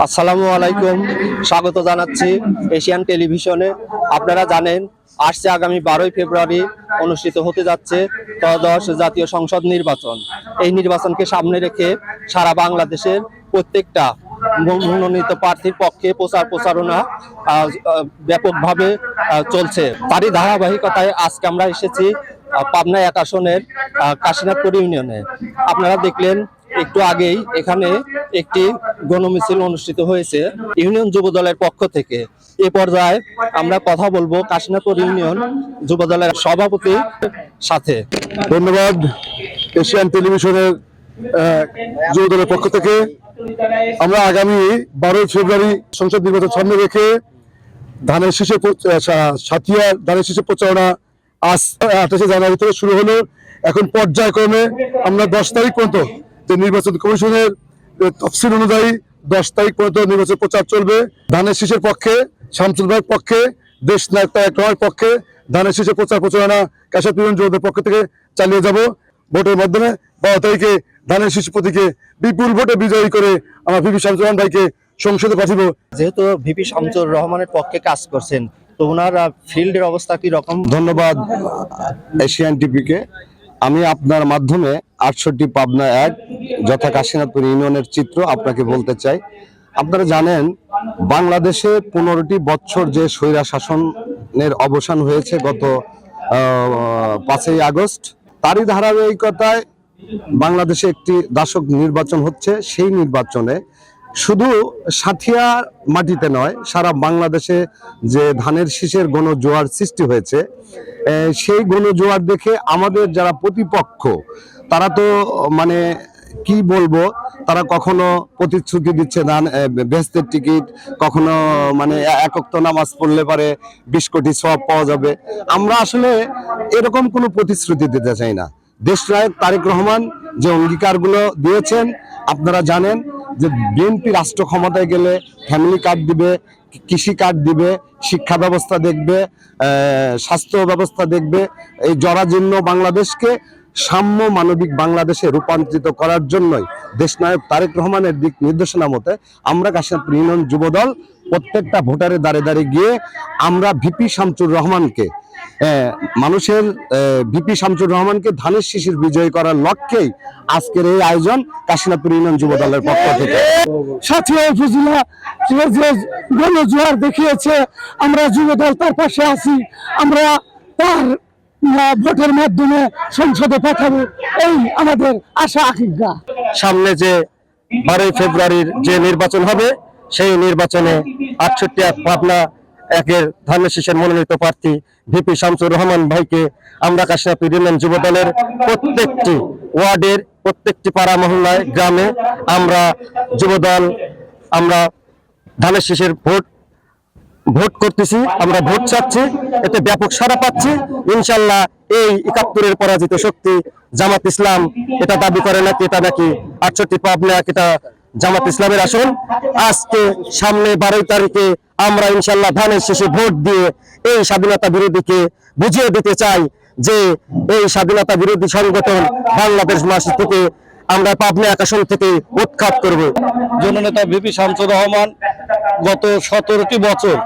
আসসালামু আলাইকুম, স্বাগত জানাচ্ছি এশিয়ান টেলিভিশনে। আপনারা জানেন আসছে আগামী 12ই ফেব্রুয়ারি অনুষ্ঠিত হতে যাচ্ছে ত্রয়োদশ জাতীয় সংসদ নির্বাচন। এই নির্বাচনকে সামনে রেখে সারা বাংলাদেশের প্রত্যেকটা মনোনীত প্রার্থীর পক্ষে প্রচারণা ব্যাপকভাবে চলছে। তারই ধারাবাহিকতায় আজকে আমরা এসেছি পাবনা 1 আসনের কাশীনাথপুর ইউনিয়নে। আপনারা দেখলেন একটু আগেই এখানে একটি গণমিছিল অনুষ্ঠিত হয়েছে ইউনিয়ন যুবদলের পক্ষ থেকে। এ পর্যায়ে আমরা কথা বলবো কাশীনাথপুর ইউনিয়ন যুবদলের সভাপতির সাথে। ধন্যবাদ এশিয়ান টেলিভিশনের যুবদলের পক্ষ থেকে। আমরা আগামী 12ই ফেব্রুয়ারি সংসদ নির্বাচন সামনে রেখে ধানের শীষের সাথিয়ার ধানের শীষের প্রচারণা আজ 28শে জানুয়ারি থেকে শুরু হলো। এখন পর্যায়ক্রমে আমরা 10 তারিখ পর্যন্ত যে নির্বাচন কমিশনের তফসিল অনুযায়ী 10 তারিখ পর্যন্ত নির্বাচন প্রচার চলবে। ধানের শীষের পক্ষে শামসুল ভাইয়ের পক্ষে, দেশ নায়ক তারেক রহমানের পক্ষে ধানের শীষের প্রচারণা কাশীনাথপুর ইউনিয়ন যুবদলের পক্ষ থেকে চালিয়ে যাব। ভোটের মাধ্যমে 12 তারিখে ধানের শীষ প্রতীকে বিপুল ভোটে বিজয়ী করে আমার ভিপি শামসুর রহমান ভাইকে সংসদে পাঠাবো। যেহেতু ভিপি শামসুর রহমানের পক্ষে কাজ করছেন, তো ওনার ফিল্ডের অবস্থা কি রকম? ধন্যবাদ এশিয়ান টিভিকে। আমি আপনার মাধ্যমে 68 পাবনা 1 যথা কাশীনাথপুর ইউনিয়নের চিত্র আপনাকে বলতে চাই। আপনারা জানেন বাংলাদেশে 15টি বছর যে স্বৈরা শাসনের অবসান হয়েছে গত 5ই আগস্ট, তারই ধারাবাহিকতায় বাংলাদেশে একটি দাসক নির্বাচন হচ্ছে। সেই নির্বাচনে শুধু সাথিয়া মাটিতে নয়, সারা বাংলাদেশে যে ধানের শীষের গণজোয়ার সৃষ্টি হয়েছে, সেই গণজোয়ার দেখে আমাদের যারা প্রতিপক্ষ তারা তো মানে কি বলবো, তারা কখনো প্রতিশ্রুতি দিচ্ছে বেহেশতের টিকিট, কখনো মানে এক ওয়াক্ত নামাজ পড়লে পারে 20 কোটি সওয়াব পাওয়া যাবে। আমরা আসলে এরকম কোনো প্রতিশ্রুতি দিতে চাই না। দেশ নায়ক তারেক রহমান যে অঙ্গীকারগুলো দিয়েছেন, আপনারা জানেন যে বিএনপি রাষ্ট্র ক্ষমতায় গেলে ফ্যামিলি কার্ড দিবে, কৃষি কার্ড দিবে, শিক্ষা ব্যবস্থা দেখবে, স্বাস্থ্য ব্যবস্থা দেখবে। এই জরাজীর্ণ বাংলাদেশকে সাম্য মানবিক বাংলাদেশে রূপান্তরিত করার জন্যই দেশনায়ক তারেক রহমানের দিক নির্দেশনা মতে আমরা কাশীনাথপুর ইউনিয়ন যুবদল প্রত্যেকটা ভোটারের দ্বারে দ্বারে গিয়ে আমরা ভিপি শামসুর রহমানকে মানুষের ভিপি শামসুর রহমানকে ধানের শীষের বিজয়ী করার লক্ষ্যেই আজকের এই আয়োজন কাশীনাথপুর ইউনিয়ন যুবদলের পক্ষ থেকে। সাথিয়া উপজেলা যে গণজোয়ার দেখিয়েছে, আমরা যুবদল তার পাশে আছি। আমরা তার ভোটের মাধ্যমে সংসদে পাঠাবো, এই আমাদের আশা আকাঙ্ক্ষা। সামনে যে 12ই ফেব্রুয়ারির যে নির্বাচন হবে, সেই নির্বাচনে 68 পাবনা 1-এর ধানের শীষের মনোনীত প্রার্থী ভিপি শামসুর রহমান ভাইকে আমরা কাশীনাথপুর ইউনিয়ন যুবদলের প্রত্যেকটি ওয়ার্ডের প্রত্যেকটি পাড়া মহল্লায় গ্রামে আমরা যুবদল আমরা ধানের শীষের ভোট করতেছি, আমরা ভোট চাচ্ছি। এতে ব্যাপক সাড়া পাচ্ছি। ইনশাল্লাহ এই 71-এর পরাজিত শক্তি জামাত ইসলাম এটা দাবি করে নাকি এটা নাকি 68 পাবনা এটা জামাত ইসলামের আসন। আজকে সামনে 12 তারিখে আমরা ইনশাল্লাহ ধানের শীষে ভোট দিয়ে এই স্বাধীনতা বিরোধীকে বুঝিয়ে দিতে চাই যে এই স্বাধীনতা বিরোধী সংগঠন বাংলাদেশ মাস থেকে আমরা পাবনা 1 আসন থেকে উৎখাত করব। জননেতা ভিপি শামসুর রহমান গত 17টি বছর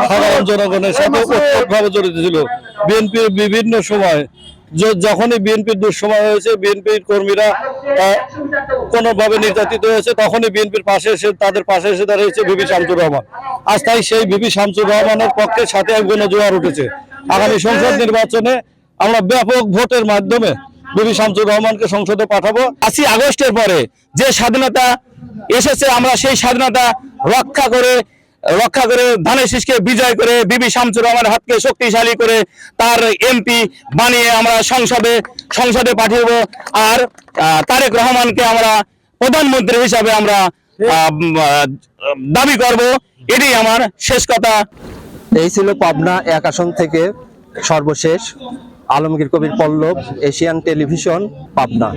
সাধারণ জনগণের সাথে ওতপ্রোতভাবে জড়িত ছিল। বিএনপির বিভিন্ন সময় যখনই বিএনপির দুঃসময় হয়েছে, বিএনপির কর্মীরা কোনোভাবে নির্যাতিত হয়েছে, তখনই বিএনপির পাশে এসে তাদের পাশে এসে দাঁড়িয়েছে ভিপি শামসুর রহমান। আজ তাই সেই ভিপি শামসুর রহমানের পক্ষে সাথে এক গণজোয়ার উঠেছে। আগামী সংসদ নির্বাচনে আমরা ব্যাপক ভোটের মাধ্যমে ভিপি শামসুর রহমানকে সংসদে পাঠাবো। 5ই আগস্টের পরে যে স্বাধীনতা এসেছে, আমরা সেই স্বাধীনতা রক্ষা করে ধানের শীষকে বিজয় করে ভিপি শামসুর রহমানের হাতকে শক্তিশালী করে তার এমপি বানিয়ে আমরা সংসদে পাঠিয়ে দেব। আর তারেক রহমানকে আমরা প্রধানমন্ত্রী হিসাবে আমরা দাবি করব। এটাই আমার শেষ কথা। এই ছিল পাবনা 1 আসন থেকে সর্বশেষ। আলমগীর কবির পল্লব, এশিয়ান টেলিভিশন, পাবনা।